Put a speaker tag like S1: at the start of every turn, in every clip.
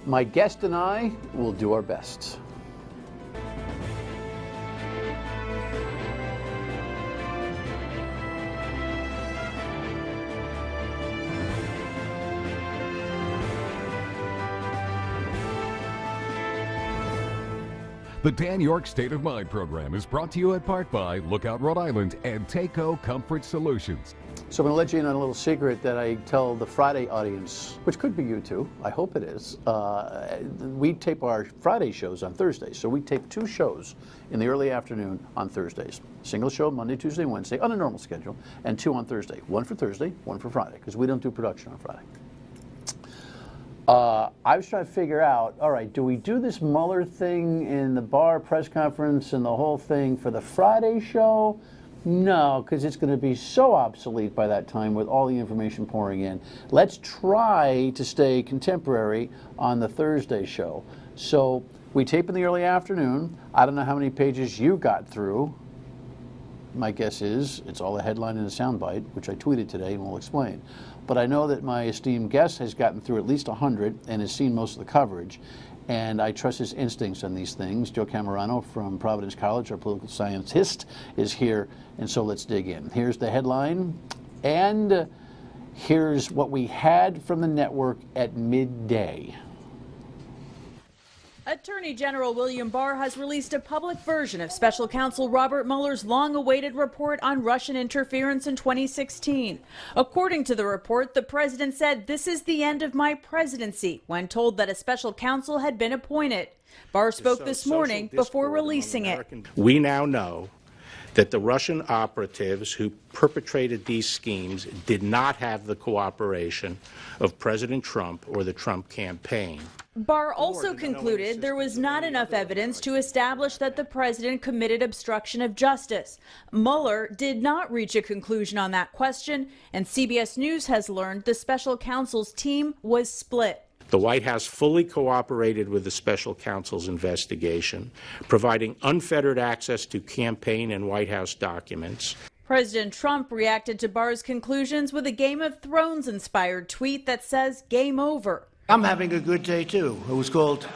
S1: My guest and I will do our best.
S2: The Dan York State of Mind program is brought to you in part by Lookout Rhode Island and Takeo Comfort Solutions.
S1: So I'm going to let you in on a little secret that I tell the Friday audience, which could be you too, I hope it is. We tape our Friday shows on Thursdays, so we tape 2 shows in the early afternoon on Thursdays. Single show Monday, Tuesday, Wednesday on a normal schedule, and 2 on Thursday. 1 for Thursday, 1 for Friday, because we don't do production on Friday. I was trying to figure out, all right, do we do this Mueller thing in the Barr press conference and the whole thing for the Friday show? No, because it's going to be so obsolete by that time with all the information pouring in. Let's try to stay contemporary on the Thursday show. So we tape in the early afternoon. I don't know how many pages you got through. My guess is it's all a headline and a soundbite, which I tweeted today and will explain. But I know that my esteemed guest has gotten through at least 100 and has seen most of the coverage. And I trust his instincts on these things. Joe Cammarano from Providence College, our political scientist, is here. And so let's dig in. Here's the headline. And here's what we had from the network at midday.
S3: Attorney General William Barr has released a public version of Special Counsel Robert Mueller's long-awaited report on Russian interference in 2016. According to the report, the president said, "This is the end of my presidency," when told that a special counsel had been appointed. Barr spoke this morning before releasing it.
S4: We now know that the Russian operatives who perpetrated these schemes did not have the cooperation of President Trump or the Trump campaign.
S3: Barr also concluded there was not enough evidence to establish that the president committed obstruction of justice. Mueller did not reach a conclusion on that question, and CBS News has learned the special counsel's team was split.
S4: The White House fully cooperated with the special counsel's investigation, providing unfettered access to campaign and White House documents.
S3: President Trump reacted to Barr's conclusions with a Game of Thrones-inspired tweet that says, "Game over."
S5: I'm having a good day, too. It was called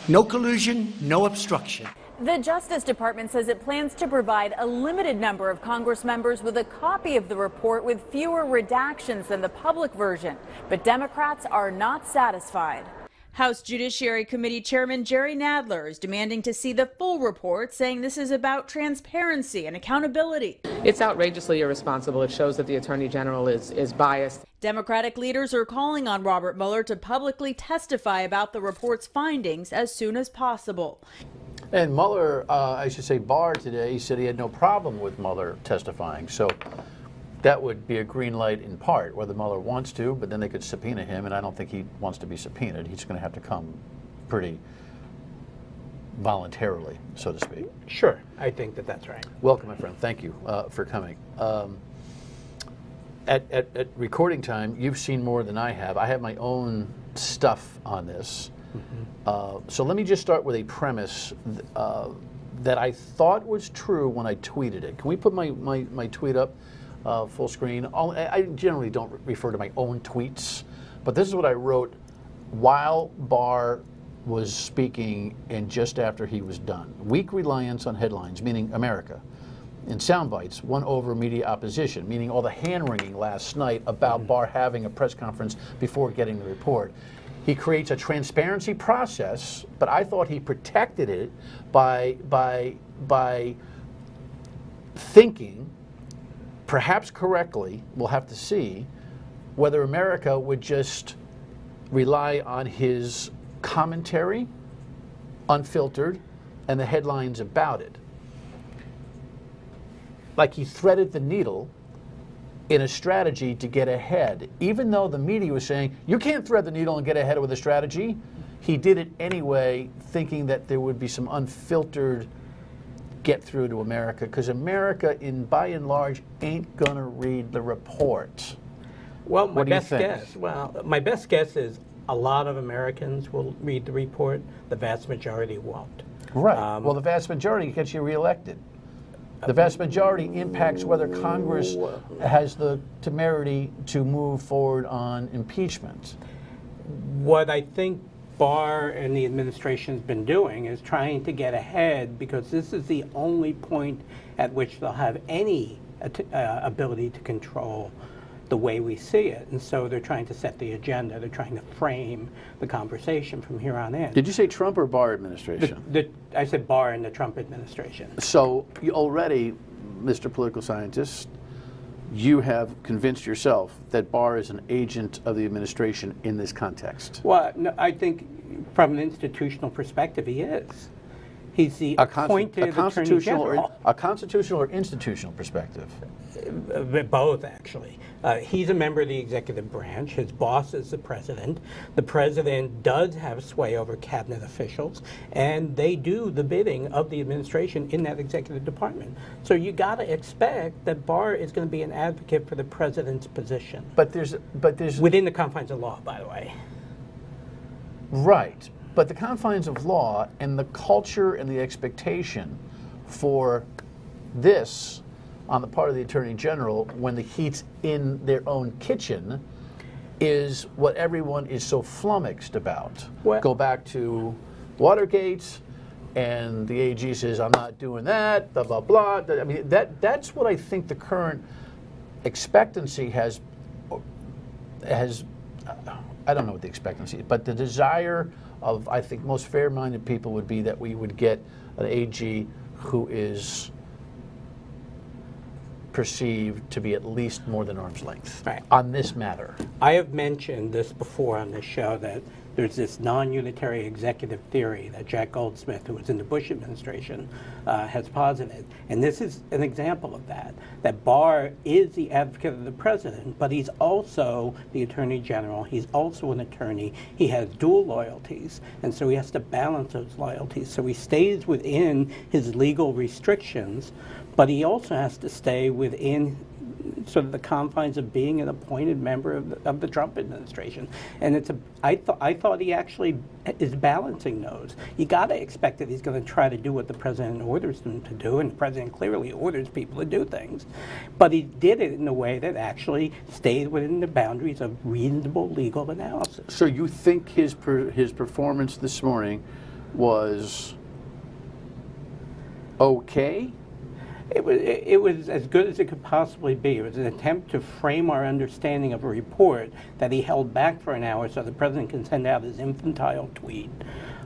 S5: No Collusion, No Obstruction.
S3: The Justice Department says it plans to provide a limited number of Congress members with a copy of the report with fewer redactions than the public version. But Democrats are not satisfied. House Judiciary Committee Chairman Jerry Nadler is demanding to see the full report, saying this is about transparency and accountability.
S6: It's outrageously irresponsible. It shows that the Attorney General is biased.
S3: Democratic leaders are calling on Robert Mueller to publicly testify about the report's findings as soon as possible.
S1: And Mueller, I should say Barr today, said he had no problem with Mueller testifying. So that would be a green light in part, whether Mueller wants to, but then they could subpoena him, and I don't think he wants to be subpoenaed. He's going to have to come pretty voluntarily, so to speak.
S7: Sure, I think that's right.
S1: Welcome, my friend. Thank you for coming. At recording time, you've seen more than I have. I have my own stuff on this. So let me just start with a premise that I thought was true when I tweeted it. Can we put my tweet up full screen? I generally don't refer to my own tweets, but this is what I wrote while Barr was speaking and just after he was done. Weak reliance on headlines, meaning America. In sound bites, won over media opposition, meaning all the hand-wringing last night about Barr having a press conference before getting the report. He creates a transparency process, but I thought he protected it by thinking, perhaps correctly, we'll have to see, whether America would just rely on his commentary, unfiltered, and the headlines about it. Like he threaded the needle in a strategy to get ahead. Even though the media was saying, you can't thread the needle and get ahead with a strategy, he did it anyway, thinking that there would be some unfiltered get through to America, because America, by and large, ain't going to read the report.
S7: Well,
S1: What do you think?
S7: my best guess is a lot of Americans will read the report. The vast majority won't.
S1: Right. Well, the vast majority gets you reelected. The vast majority impacts whether Congress has the temerity to move forward on impeachment.
S7: What I think Barr and the administration has been doing is trying to get ahead, because this is the only point at which they'll have any ability to control the way we see it. And so they're trying to set the agenda. They're trying to frame the conversation from here on in.
S1: Did you say Trump or Barr administration?
S7: I said Barr and the Trump administration.
S1: So you already, Mr. Political Scientist, you have convinced yourself that Barr is an agent of the administration in this context.
S7: Well, no, I think from an institutional perspective, he is. He's the appointed Attorney General.
S1: A constitutional or institutional perspective?
S7: Both, actually. He's a member of the executive branch. His boss is the president. The president does have sway over cabinet officials, and they do the bidding of the administration in that executive department. So you got to expect that Barr is going to be an advocate for the president's position.
S1: But there's
S7: within the confines of law, by the way.
S1: Right. But the confines of law and the culture and the expectation for this on the part of the Attorney General when the heat's in their own kitchen is what everyone is so flummoxed about.
S7: Well,
S1: go back to Watergate, and the AG says, I'm not doing that, blah, blah, blah. I mean, that's what I think the current expectancy has, I don't know what the expectancy is, but the desire of, I think, most fair-minded people would be that we would get an AG who is perceived to be at least more than arm's length on this matter.
S7: I have mentioned this before on this show, that there's this non-unitary executive theory that Jack Goldsmith, who was in the Bush administration, has posited. And this is an example of that Barr is the advocate of the president, but he's also the Attorney General. He's also an attorney. He has dual loyalties, and so he has to balance those loyalties. So he stays within his legal restrictions, but he also has to stay within sort of the confines of being an appointed member of the Trump administration. And I thought he actually is balancing those. You got to expect that he's going to try to do what the president orders him to do, and the president clearly orders people to do things. But he did it in a way that actually stayed within the boundaries of reasonable legal analysis.
S1: So you think his performance this morning was okay?
S7: It was as good as it could possibly be. It was an attempt to frame our understanding of a report that he held back for an hour so the president can send out his infantile tweet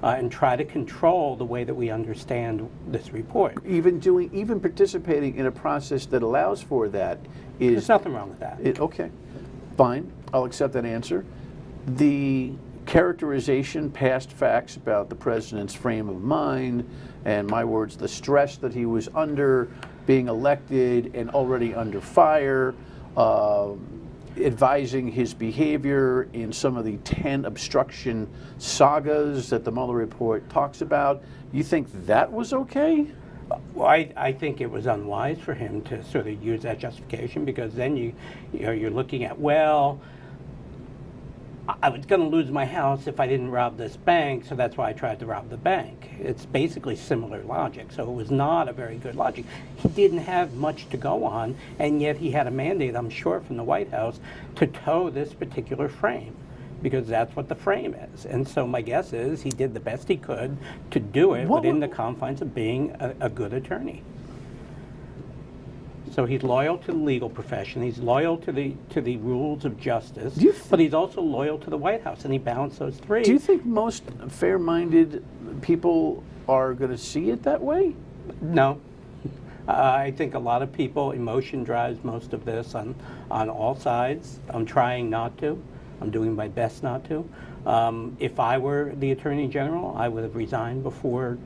S7: and try to control the way that we understand this report.
S1: Even participating in a process that allows for that is...
S7: There's nothing wrong with that.
S1: Okay, fine. I'll accept that answer. The characterization, past facts about the president's frame of mind, and my words, the stress that he was under, being elected and already under fire, advising his behavior in some of the 10 obstruction sagas that the Mueller report talks about. You think that was okay?
S7: Well, I think it was unwise for him to sort of use that justification, because then you're looking at, well, I was going to lose my house if I didn't rob this bank, so that's why I tried to rob the bank. It's basically similar logic, so it was not a very good logic. He didn't have much to go on, and yet he had a mandate, I'm sure, from the White House to toe this particular frame, because that's what the frame is. And so my guess is he did the best he could to do it within the confines of being a good attorney. So he's loyal to the legal profession. He's loyal to the rules of justice, but he's also loyal to the White House, and he balanced those three.
S1: Do you think most fair-minded people are going to see it that way?
S7: No. I think a lot of people, emotion drives most of this on all sides. I'm trying not to. I'm doing my best not to. If I were the Attorney General, I would have resigned before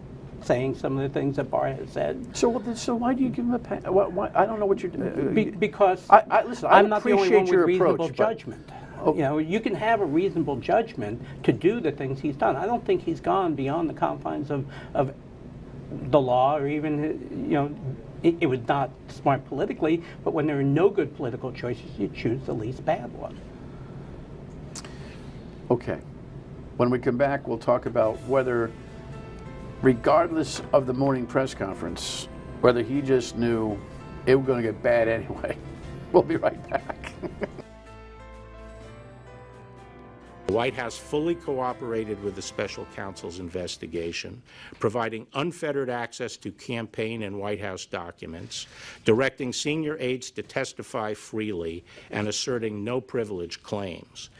S7: saying some of the things that Barr has said.
S1: So why do you give him a pass? I don't know what you're doing.
S7: Because
S1: listen,
S7: I'm not the only one with
S1: your
S7: reasonable
S1: approach,
S7: judgment. You know, you can have a reasonable judgment to do the things he's done. I don't think he's gone beyond the confines of the law, or even, it was not smart politically, but when there are no good political choices, you choose the least bad one.
S1: Okay. When we come back, we'll talk about whether, regardless of the morning press conference, whether he just knew it was going to get bad anyway. We'll be right back.
S4: The White House fully cooperated with the special counsel's investigation, providing unfettered access to campaign and White House documents, directing senior aides to testify freely, and asserting no privilege claims.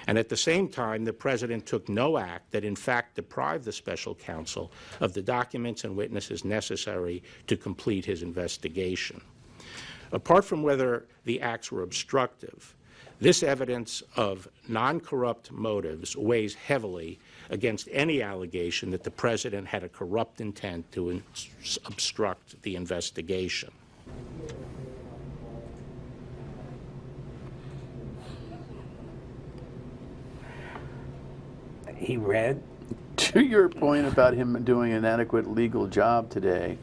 S4: And at the same time, the President took no act that in fact deprived the special counsel of the documents and witnesses necessary to complete his investigation. Apart from whether the acts were obstructive, this evidence of non-corrupt motives weighs heavily against any allegation that the President had a corrupt intent to obstruct the investigation.
S7: He read.
S1: To your point about him doing an adequate legal job today,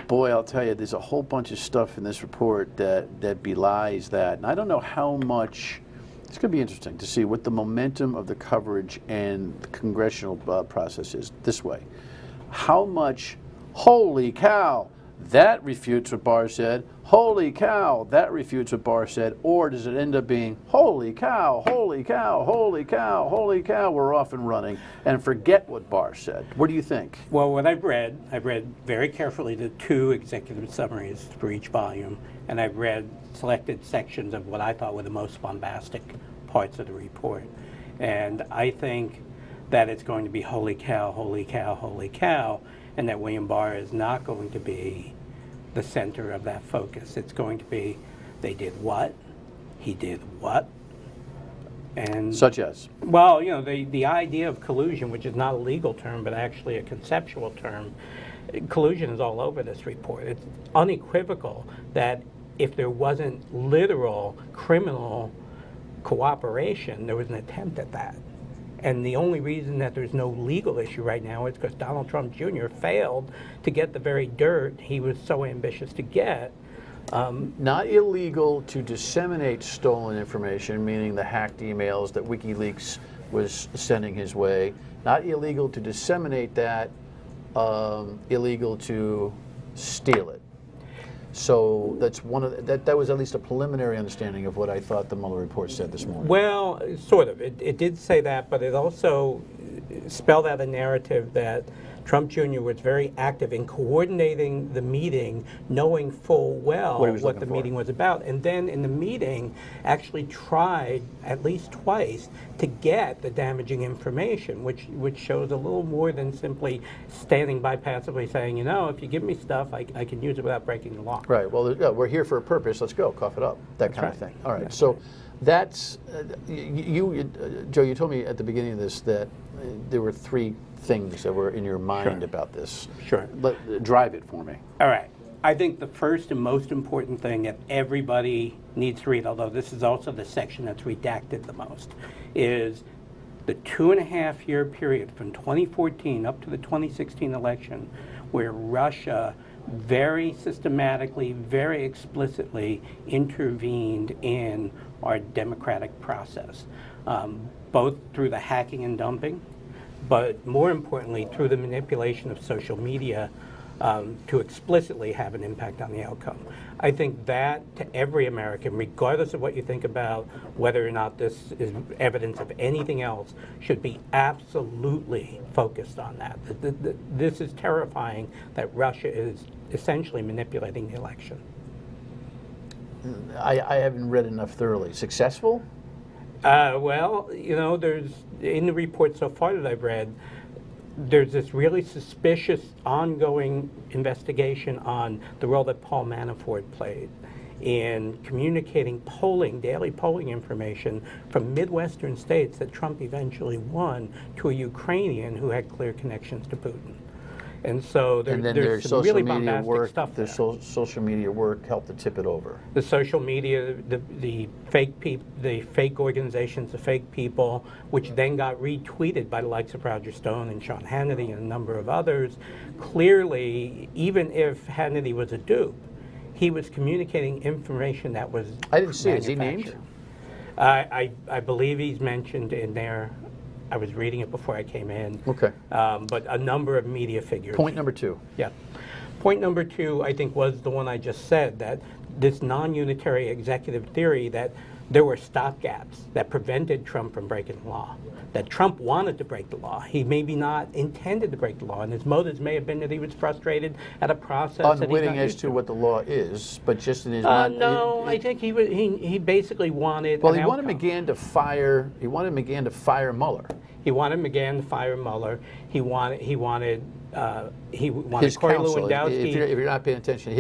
S1: boy, I'll tell you, there's a whole bunch of stuff in this report that belies that. And I don't know how much, it's going to be interesting to see what the momentum of the coverage and the congressional process is this way. How much, holy cow, that refutes what Barr said, holy cow, that refutes what Barr said, or does it end up being, holy cow, holy cow, holy cow, holy cow, we're off and running, and forget what Barr said? What do you think?
S7: Well, what I've read very carefully the 2 executive summaries for each volume, and I've read selected sections of what I thought were the most bombastic parts of the report. And I think that it's going to be holy cow, holy cow, holy cow, and that William Barr is not going to be the center of that focus. It's going to be, they did what, he did what, and
S1: such as?
S7: Well, you know, the idea of collusion, which is not a legal term but actually a conceptual term, collusion is all over this report. It's unequivocal that if there wasn't literal criminal cooperation, there was an attempt at that. And the only reason that there's no legal issue right now is because Donald Trump Jr. failed to get the very dirt he was so ambitious to get.
S1: Not illegal to disseminate stolen information, meaning the hacked emails that WikiLeaks was sending his way. Not illegal to disseminate that, illegal to steal it. So that's one of that was at least a preliminary understanding of what I thought the Mueller report said this morning.
S7: Well, sort of. It did say that, but it also spelled out a narrative that Trump Jr. was very active in coordinating the meeting, knowing full well what the meeting was about. And then in the meeting, actually tried at least twice to get the damaging information, which shows a little more than simply standing by passively saying, you know, if you give me stuff, I can use it without breaking the law.
S1: Right. Well, yeah, we're here for a purpose. Let's go. Cough it up. That kind of thing. All right. So that's, Joe, you told me at the beginning of this that there were 3 things that were in your mind about this.
S7: Sure.
S1: Drive it for me.
S7: All right. I think the first and most important thing that everybody needs to read, although this is also the section that's redacted the most, is the 2.5-year period from 2014 up to the 2016 election where Russia very systematically, very explicitly intervened in our democratic process, both through the hacking and dumping, but more importantly, through the manipulation of social media to explicitly have an impact on the outcome. I think that to every American, regardless of what you think about whether or not this is evidence of anything else, should be absolutely focused on that. This is terrifying that Russia is essentially manipulating the election.
S1: I haven't read enough thoroughly. Successful?
S7: Well, you know, there's, in the report so far that I've read, there's this really suspicious ongoing investigation on the role that Paul Manafort played in communicating daily polling information from Midwestern states that Trump eventually won to a Ukrainian who had clear connections to Putin. And so there's some really bombastic stuff there.
S1: Social media work helped to tip it over.
S7: The social media, the fake organizations, the fake people, which then got retweeted by the likes of Roger Stone and Sean Hannity and a number of others. Clearly, even if Hannity was a dupe, he was communicating information that was
S1: I didn't see it. Is he named?
S7: I believe he's mentioned in there. I was reading it before I came in.
S1: Okay.
S7: But a number of media figures.
S1: Point number 2.
S7: Yeah. Point number 2, I think, was the one I just said, that this non-unitary executive theory that there were stopgaps that prevented Trump from breaking the law, that Trump wanted to break the law. He maybe not intended to break the law, and his motives may have been that he was frustrated at a process
S1: Unwitting as to what the law is, but just in his mind.
S7: No, I think he basically wanted.
S1: Well, he wanted McGahn to fire. He wanted McGahn to fire Mueller.
S7: He wanted McGahn to fire Mueller. He wanted
S1: His
S7: Corey
S1: counsel.
S7: Lewandowski.
S1: If you're not paying attention,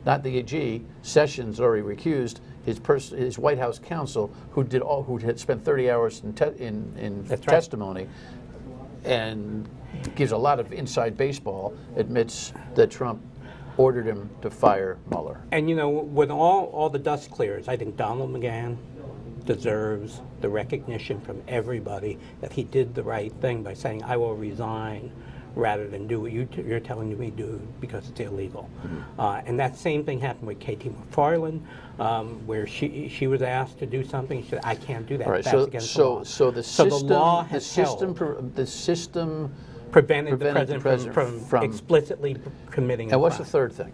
S1: not the AG, Sessions already recused his White House counsel, who had spent 30 hours in testimony, and gives a lot of inside baseball, admits that Trump ordered him to fire Mueller.
S7: And when all the dust clears, I think Donald McGahn deserves the recognition from everybody that he did the right thing by saying, I will resign rather than do what you're telling me to do because it's illegal. Mm-hmm. And that same thing happened with Katie McFarland, where she was asked to do something. She said, I can't do that.
S1: Right.
S7: That's against the law.
S1: So the system
S7: prevented the president from explicitly committing a crime.
S1: And what's the third thing?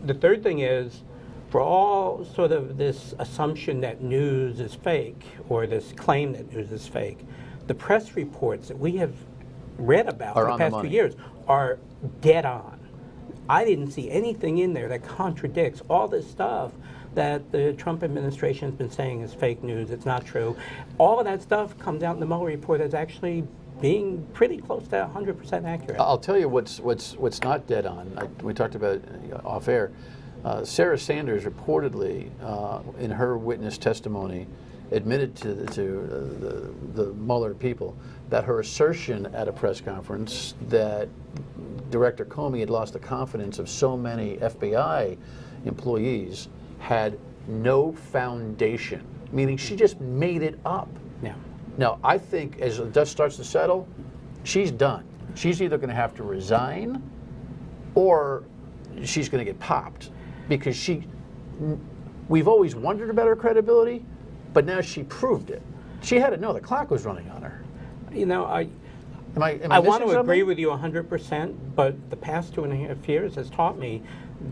S7: The third thing is, for all sort of this assumption that news is fake, or this claim that news is fake, the press reports that we have read about for the past 2 years are dead on. I didn't see anything in there that contradicts all this stuff that the Trump administration has been saying is fake news, it's not true. All of that stuff comes out in the Mueller report as actually being pretty close to 100% accurate.
S1: I'll tell you what's not dead on. We talked about it off air. Sarah Sanders reportedly, in her witness testimony, admitted to the Mueller people that her assertion at a press conference that Director Comey had lost the confidence of so many FBI employees had no foundation, meaning she just made it up.
S7: Yeah.
S1: Now, I think as the dust starts to settle, she's done. She's either going to have to resign or she's going to get popped, because we've always wondered about her credibility, but now she proved it. She had to know the clock was running on her.
S7: I want to agree with you 100%, but the past 2.5 years has taught me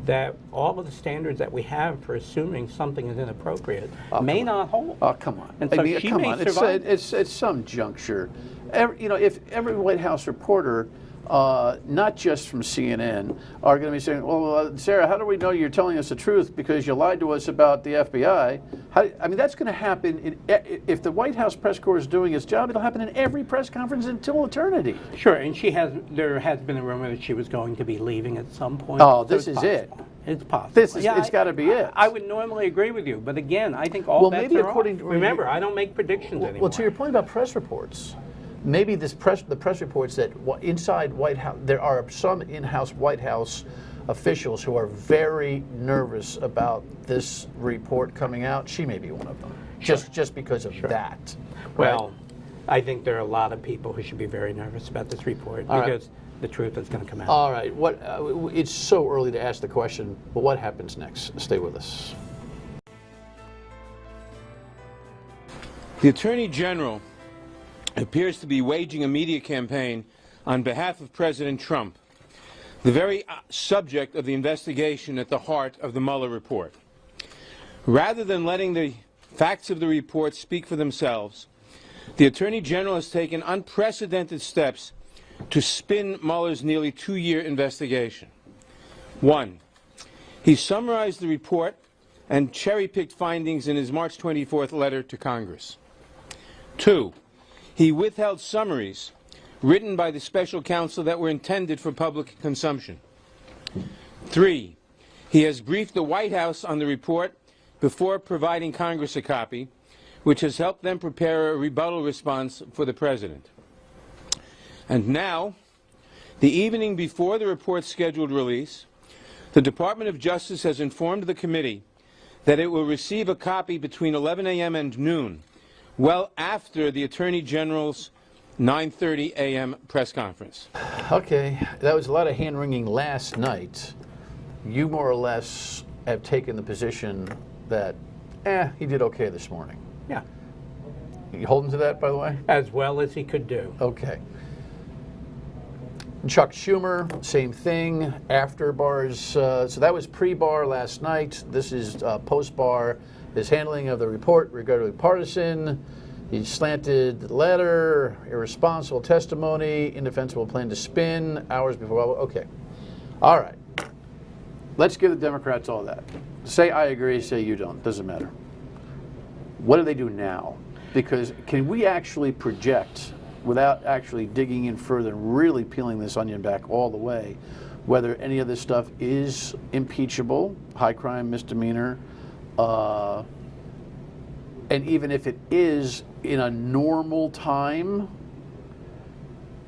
S7: that all of the standards that we have for assuming something is inappropriate may not hold.
S1: Oh, come on.
S7: And so she may survive.
S1: It's some juncture. If every White House reporter, not just from CNN, are going to be saying, well, Sarah, how do we know you're telling us the truth because you lied to us about the FBI? That's going to happen. If the White House press corps is doing its job, it'll happen in every press conference until eternity.
S7: Sure, and there has been a rumor that she was going to be leaving at some point.
S1: Oh, this is it.
S7: It's possible.
S1: It's got to be it.
S7: I would normally agree with you, but again, I think all bets are off. Remember, I don't make predictions anymore.
S1: Well, to your point about press reports, maybe the press reports that inside White House, there are some in-house White House officials who are very nervous about this report coming out. She may be one of them, just because of that.
S7: Well, I think there are a lot of people who should be very nervous about this report because the truth is going to come out.
S1: All right. It's so early to ask the question, but what happens next? Stay with us.
S8: The Attorney General appears to be waging a media campaign on behalf of President Trump, the very subject of the investigation at the heart of the Mueller report. Rather than letting the facts of the report speak for themselves, the Attorney General has taken unprecedented steps to spin Mueller's nearly 2-year investigation. 1. He summarized the report and cherry-picked findings in his March 24th letter to Congress. 2. He withheld summaries written by the special counsel that were intended for public consumption. 3. He has briefed the White House on the report before providing Congress a copy, which has helped them prepare a rebuttal response for the President. And now, the evening before the report's scheduled release, the Department of Justice has informed the committee that it will receive a copy between 11 a.m. and noon, well after the Attorney General's 9:30 a.m. press conference.
S1: Okay, that was a lot of hand-wringing last night. You more or less have taken the position that, he did okay this morning.
S7: Yeah.
S1: You holding to that, by the way?
S7: As well as he could do.
S1: Okay. Chuck Schumer, same thing, after bars. So that was pre-bar last night. This is post-bar His handling of the report regarding partisan, he slanted letter, irresponsible testimony, indefensible plan to spin, hours before. Okay. All right. Let's give the Democrats all that. Say I agree, say you don't. Doesn't matter. What do they do now? Because can we actually project, without actually digging in further and really peeling this onion back all the way, whether any of this stuff is impeachable, high crime, misdemeanor, and even if it is in a normal time,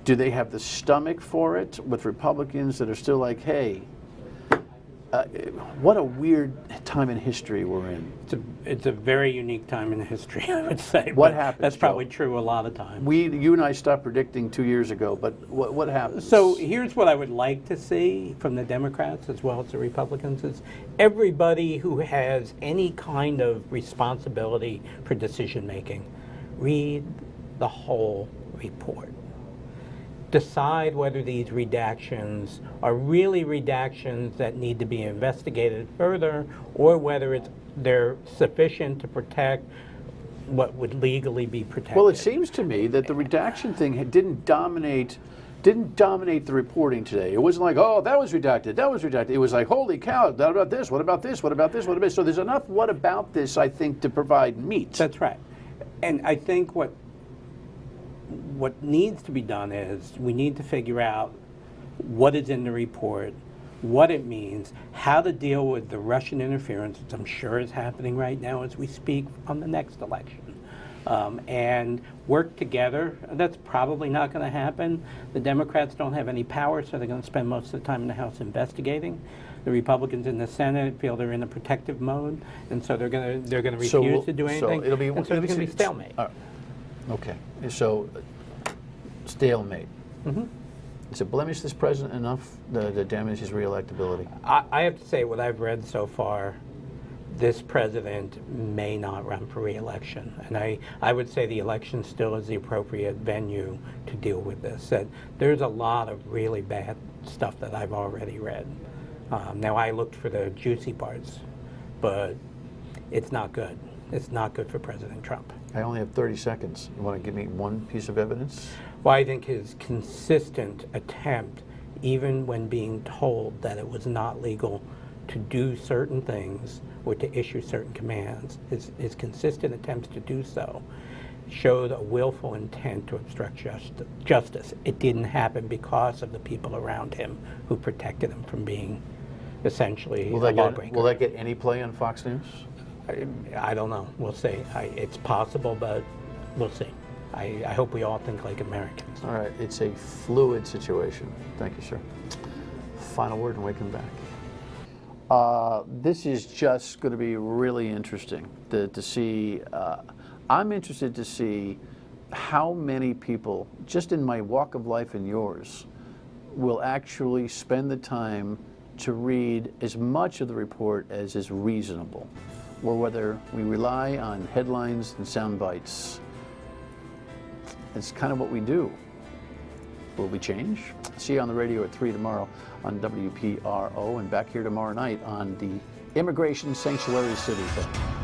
S1: do they have the stomach for it with Republicans that are still like, hey, what a weird time in history we're in.
S7: It's a very unique time in history, I would say.
S1: What happens,
S7: That's
S1: Joe?
S7: probably true a lot of times.
S1: You and I stopped predicting 2 years ago, but what happens?
S7: So here's what I would like to see from the Democrats as well as the Republicans is everybody who has any kind of responsibility for decision making, read the whole report. Decide whether these redactions are really redactions that need to be investigated further, or whether they're sufficient to protect what would legally be protected.
S1: Well, it seems to me that the redaction thing didn't dominate the reporting today. It wasn't like, oh, that was redacted, that was redacted. It was like, holy cow, what about this, what about this, what about this, what about this? So there's enough what about this, I think, to provide meat.
S7: That's right. And I think what needs to be done is we need to figure out what is in the report, what it means, how to deal with the Russian interference, which I'm sure is happening right now as we speak on the next election, and work together. That's probably not going to happen. The Democrats don't have any power, so they're going to spend most of the time in the House investigating. The Republicans in the Senate feel they're in a protective mode, and so they're going to refuse to do anything.
S1: So it'll be,
S7: and so it's going to be stalemate.
S1: Okay, so stalemate.
S7: Mm-hmm.
S1: Is it blemish this president enough to damage his reelectability?
S7: I have to say, what I've read so far, this president may not run for re-election. And I would say the election still is the appropriate venue to deal with this. That there's a lot of really bad stuff that I've already read. Now, I looked for the juicy parts, but it's not good. It's not good for President Trump.
S1: I only have 30 seconds. You want to give me one piece of evidence?
S7: Well, I think his consistent attempt, even when being told that it was not legal to do certain things or to issue certain commands, his consistent attempts to do so showed a willful intent to obstruct justice. It didn't happen because of the people around him who protected him from being essentially a lawbreaker.
S1: Will that get any play on Fox News?
S7: I don't know. We'll see. It's possible, but we'll see. I hope we all think like Americans.
S1: All right. It's a fluid situation. Thank you, sir. Final word and we come back. This is just going to be really interesting to see. I'm interested to see how many people, just in my walk of life and yours, will actually spend the time to read as much of the report as is reasonable, or whether we rely on headlines and sound bites. It's kind of what we do. Will we change? See you on the radio at 3 tomorrow on WPRO, and back here tomorrow night on the Immigration Sanctuary City thing.